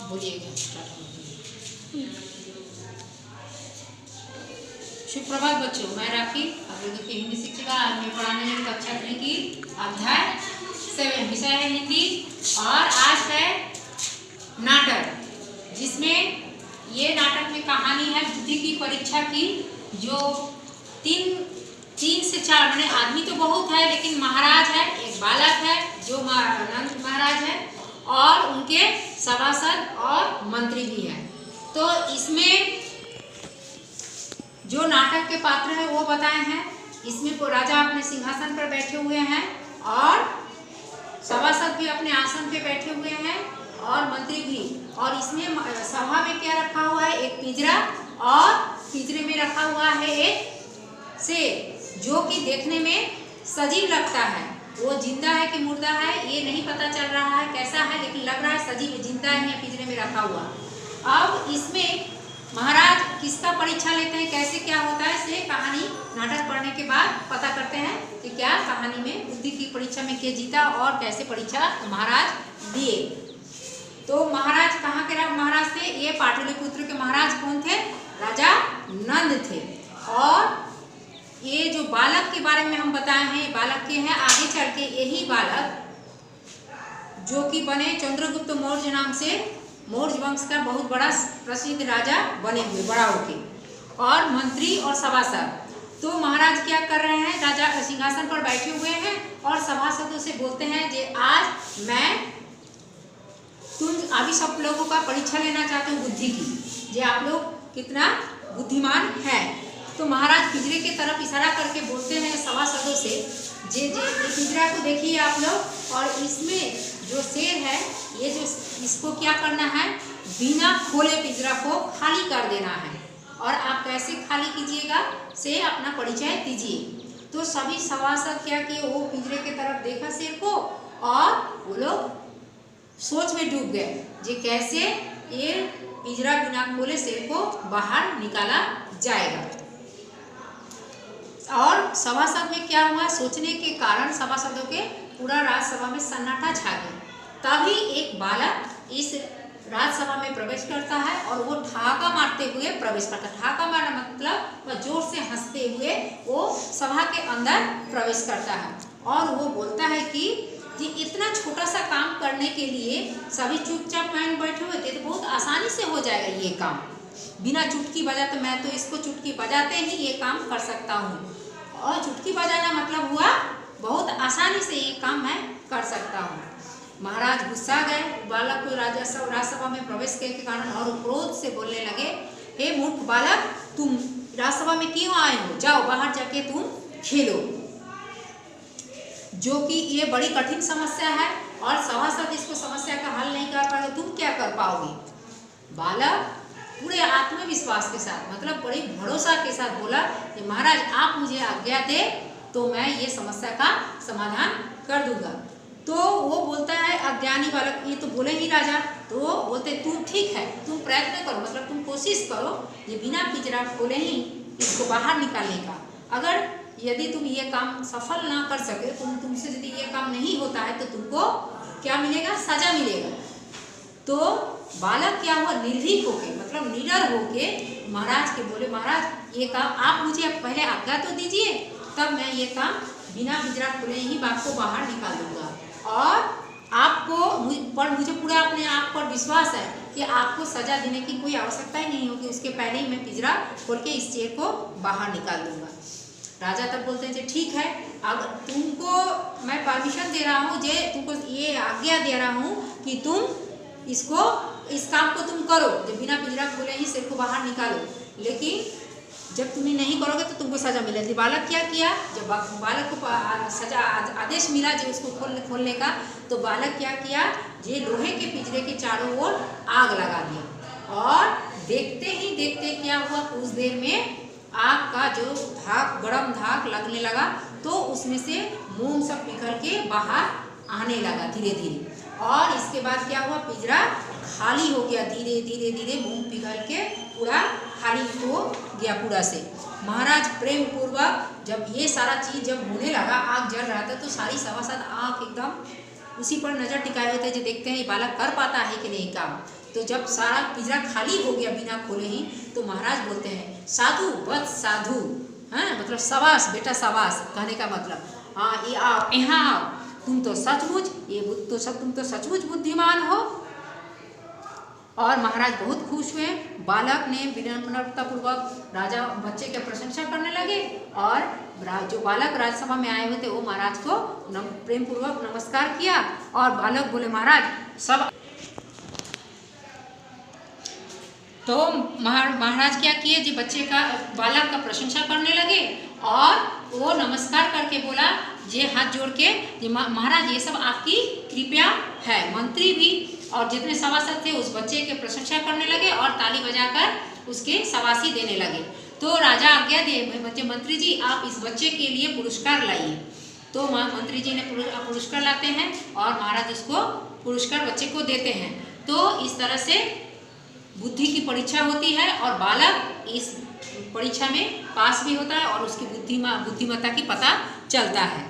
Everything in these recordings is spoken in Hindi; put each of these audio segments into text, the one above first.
बोलिएगा। सुप्रभात बच्चों, मैं राखी, आप लोगों की हिंदी शिक्षिका। आज मैं पढ़ाने लगी कक्षा 3 की अध्याय 7, विषय है हिंदी। और आज है नाटक, जिसमें ये नाटक में कहानी है बुद्धि की परीक्षा की। जो तीन से चार मैंने आदमी तो बहुत है, लेकिन महाराज है, एक बालक है जो नंद महाराज है, और उनके सभासद और मंत्री भी है। तो इसमें जो नाटक के पात्र हैं वो बताए हैं। इसमें को राजा अपने सिंहासन पर बैठे हुए हैं और सभासद भी अपने आसन पे बैठे हुए हैं और मंत्री भी। और इसमें सभा में क्या रखा हुआ है, एक पिंजरा, और पिंजरे में रखा हुआ है एक शेर, जो कि देखने में सजीव लगता है। वो जिंदा है कि मुर्दा है ये नहीं पता चल रहा है कैसा है, लेकिन लग रहा है सजीव जिंदा है, पिंजरे में रखा हुआ। अब इसमें महाराज किसका परीक्षा लेते हैं, कैसे क्या होता है, से कहानी नाटक पढ़ने के बाद पता करते हैं कि क्या कहानी में बुद्धि की परीक्षा में क्या जीता और कैसे परीक्षा महाराज दिए। तो महाराज कहाँ के महाराज थे, ये पाटलिपुत्र के महाराज कौन थे, राजा नंद थे। और ये जो बालक के बारे में हम बताए हैं, बालक के हैं, आगे चल के यही बालक जो कि बने चंद्रगुप्त मौर्य नाम से मौर्य वंश का बहुत बड़ा प्रसिद्ध राजा बने हुए बड़ा होके, और मंत्री और सभासद। तो महाराज क्या कर रहे हैं, राजा सिंहासन पर बैठे हुए हैं और सभासदों से बोलते हैं कि आज मैं तुम अभी सब लोगों का परीक्षा लेना चाहते हूँ बुद्धि की, जे आप लोग कितना बुद्धिमान है। तो महाराज पिंजरे की तरफ इशारा करके बोलते हैं सभासदों से, जे पिंजरा को देखिए आप लोग, और इसमें जो शेर है ये जो इसको क्या करना है, बिना खोले पिंजरा को खाली कर देना है। और आप कैसे खाली कीजिएगा, से अपना परिचय दीजिए। तो सभी सभासद क्या किए, वो पिंजरे की तरफ देखा शेर को, और वो लोग सोच में डूब गए जे कैसे ये पिंजरा बिना खोले शेर को बाहर निकाला जाएगा। और सभासद में क्या हुआ, सोचने के कारण सभासदों के पूरा राज्यसभा में सन्नाटा छा गया। तभी एक बालक इस राज्यसभा में प्रवेश करता है और वो ठहाका मारते हुए प्रवेश करता है। ठहाका मारना मतलब वह जोर से हंसते हुए वो सभा के अंदर प्रवेश करता है और वो बोलता है कि जी इतना छोटा सा काम करने के लिए सभी चुपचाप मान बैठे हुए थे, तो बहुत आसानी से हो जाएगा ये काम, बिना चुटकी बजाते। मैं तो इसको चुटकी बजाते ही ये काम कर सकता हूँ, और चुटकी बजाना मतलब हुआ बहुत आसानी से ये काम मैं कर सकता हूँ। महाराज गुस्सा गए बालक को राज्यसभा में प्रवेश करने के कारण, और क्रोध से बोलने लगे, हे मूर्ख बालक, तुम राज्यसभा में क्यों आए हो, जाओ बाहर जाके तुम खेलो। जो कि ये बड़ी कठिन समस्या है और सभासद इसको समस्या का हल नहीं कर पाए, तुम क्या कर पाओगे। बालक पूरे आत्मविश्वास के साथ, मतलब बड़े भरोसा के साथ बोला कि महाराज आप मुझे आज्ञा दे तो मैं ये समस्या का समाधान कर दूंगा। तो वो बोलता है अज्ञानी बालक, ये तो बोले ही राजा, तो बोलते तुम ठीक है, तुम प्रयत्न करो, मतलब तुम कोशिश करो ये बिना पिंजरा खोले ही इसको बाहर निकालने का। अगर यदि तुम ये काम सफल ना कर सके, तुमसे यदि ये काम नहीं होता है तो तुमको क्या मिलेगा, सजा मिलेगा। तो बालक क्या हुआ, निर्भीक होके, मतलब निडर होके महाराज के बोले, महाराज ये काम आप मुझे पहले आज्ञा तो दीजिए, तब मैं ये काम बिना पिंजरा खोले ही बात को बाहर निकाल दूंगा। और आपको मुझे पूरा अपने आप पर विश्वास है कि आपको सजा देने की कोई आवश्यकता ही नहीं होगी, उसके पहले ही मैं पिंजरा खोल के इस शेर को बाहर निकाल दूंगा। राजा तब बोलते हैं ठीक है, अब तुमको मैं परमिशन दे रहा हूँ, जे तुमको ये आज्ञा दे रहा हूँ कि तुम इस काम को तुम करो, जब बिना पिंजरा खोले ही शेर को बाहर निकालो, लेकिन जब तुम्हें नहीं करोगे तो तुमको सजा मिलेगी। बालक क्या किया, जब बालक को सजा आदेश मिला जो उसको खोलने का, तो बालक क्या किया, ये लोहे के पिंजरे के चारों ओर आग लगा दिया। और देखते ही देखते क्या हुआ, कुछ देर में आग का जो धाक, गरम धाक लगने लगा, तो उसमें से मोम सब पिघल के बाहर आने लगा धीरे धीरे। और इसके बाद क्या हुआ, पिंजरा खाली हो गया, धीरे धीरे धीरे मोम पिघल के पूरा खाली हो गया पूरा से। महाराज प्रेम पूर्वक जब ये सारा चीज जब होने लगा, आग जल रहा था, तो सारी सभासद आँख एकदम उसी पर नजर टिकाए हुए थे, जो देखते हैं ये बालक कर पाता है कि नहीं काम। तो जब सारा पिंजरा खाली हो गया बिना खोले ही, तो महाराज बोलते हैं साधु वत्स साधु, हाँ मतलब शाबाश बेटा शाबाश, कहने का मतलब हाँ ये आओ यहाँ आओ, तुम तो सचमुच तुम तो सचमुच बुद्धिमान हो। और महाराज बहुत खुश हुए। बालक ने विनम्रतापूर्वक राजा बच्चे की प्रशंसा करने लगे, और जो बालक राजसभा में आए हुए थे वो महाराज को प्रेम पूर्वक नमस्कार किया। और बालक बोले महाराज सब, तो महाराज क्या किए जी, बच्चे का बालक का प्रशंसा करने लगे, और वो नमस्कार करके बोला ये हाथ जोड़ के महाराज ये सब आपकी कृपया है। मंत्री भी और जितने सभासद थे उस बच्चे के प्रशंसा करने लगे और ताली बजाकर उसके शाबाशी देने लगे। तो राजा आज्ञा दिए मंत्री जी आप इस बच्चे के लिए पुरस्कार लाइए। तो मंत्री जी ने पुरस्कार लाते हैं और महाराज उसको पुरस्कार बच्चे को देते हैं। तो इस तरह से बुद्धि की परीक्षा होती है और बालक इस परीक्षा में पास भी होता है और उसकी बुद्धिमत्ता की पता चलता है।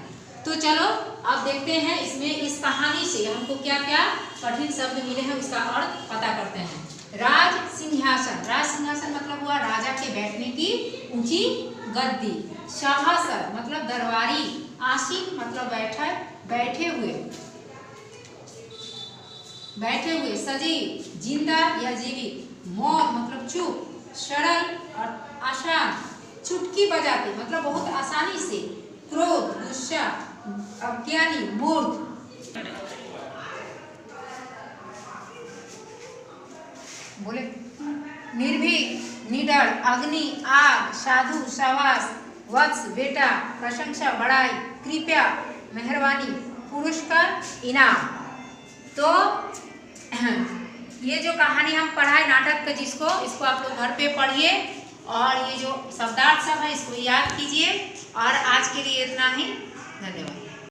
तो चलो अब देखते हैं इसमें इस कहानी से हमको क्या क्या कठिन शब्द मिले हैं उसका अर्थ पता करते हैं। राज सिंहासन, राज सिंहासन मतलब हुआ राजा के बैठने की ऊंची गद्दी। सभासद मतलब दरबारी, आसीन मतलब बैठे हुए, सजीव जिंदा या जीवित, मौत मतलब चुप, सरल और आसान, चुटकी बजाते मतलब बहुत आसानी से, क्रोध गुस्सा, अज्ञानी मूर्ख, बोले निर्भीक निडर, अग्नि आग, साधु शाबाश, वत्स बेटा, प्रशंसा बड़ाई, कृपया मेहरबानी, पुरस्कार इनाम। तो ये जो कहानी हम पढ़ाए नाटक का इसको आप लोग घर पे पढ़िए और ये जो शब्दार्थ सब है इसको याद कीजिए। और आज के लिए इतना ही, धन्यवाद।